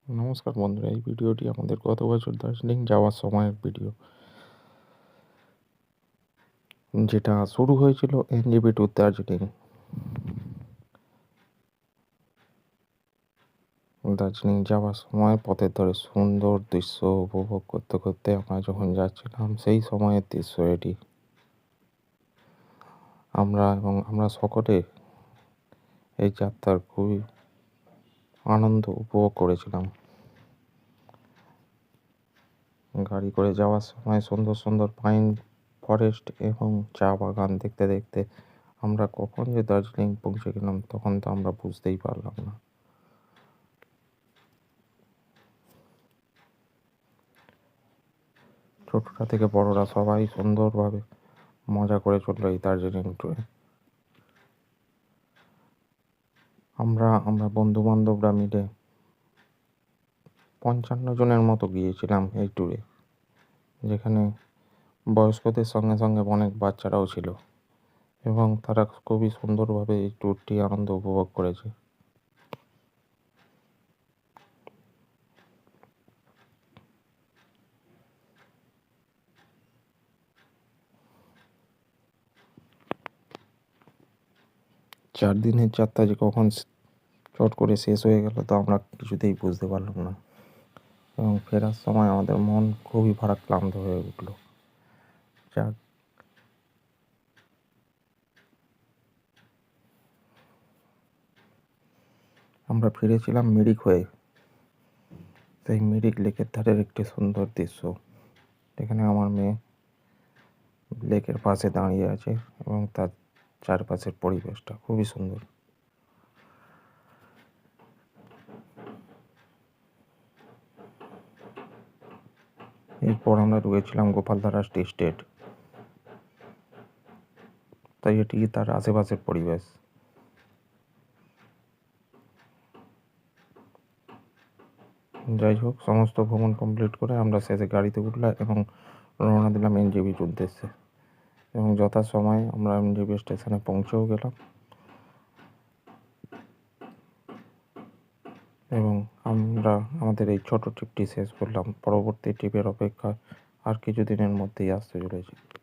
নমস্কার বন্ধুরা, এই ভিডিওটি আমাদের গত বছর দার্জিলিং যাওয়ার সময়ের ভিডিও, যেটা শুরু হয়েছিল এনজেপি টু দার্জিলিং। দার্জিলিং যাওয়ার সময় পথের ধারে সুন্দর দৃশ্য উপভোগ করতে করতে আমরা যখন যাচ্ছিলাম, সেই সময়ের দৃশ্য এটি। আমরা সকলে এই যাত্রার খুবই আনন্দ উপভোগ করেছিলাম। গাড়ি করে যাওয়ার সময় সুন্দর সুন্দর পাইন ফরেস্ট এবং চা বাগান দেখতে দেখতে আমরা কখন যে দার্জিলিং পৌঁছে গেলাম তখন তো আমরা বুঝতেই পারলাম না। ছোটরা থেকে বড়রা সবাই সুন্দরভাবে মজা করে চললো এই দার্জিলিং ট্যুরে। আমরা বন্ধু বান্ধবরা মিলে 55 জনের মতো গিয়েছিলাম এই ট্যুরে, যেখানে বয়স্কদের সঙ্গে সঙ্গে অনেক বাচ্চারাও ছিল এবং তারা খুবই সুন্দরভাবে এই ট্যুরটি আনন্দ উপভোগ করেছে। চার দিনের যাত্রা যে কখন চট করে শেষ হয়ে গেল তা আমরা কিছুতেই বুঝতে পারলাম না এবং ফেরার সময় আমাদের মন খুবই ভারাক্রান্ত হয়ে উঠল। যাক, আমরা ফিরেছিলাম মিরিক হয়ে। সেই মিরিক লেকের ধারের একটি সুন্দর দৃশ্য, যেখানে আমার মেয়ে লেকের পাশে দাঁড়িয়ে আছে এবং তার চারপাশের পরিবেশটা খুবই সুন্দর। এরপর আমরা ঢুকেছিলাম গোপালধারা টি স্টেট, তাই এটি তার আশেপাশের পরিবেশ। যাই হোক, সমস্ত ভ্রমণ কমপ্লিট করে আমরা শেষে গাড়িতে উঠলাম এবং রওনা দিলাম এনজেপির উদ্দেশ্যে এবং যথাসময়ে আমরা এনজেপি স্টেশনে পৌঁছেও গেলাম এবং আমরা আমাদের এই ছোট ট্রিপটি শেষ করলাম। পরবর্তী ট্রিপের অপেক্ষা আর কিছুদিনের মধ্যেই আসতে চলেছে।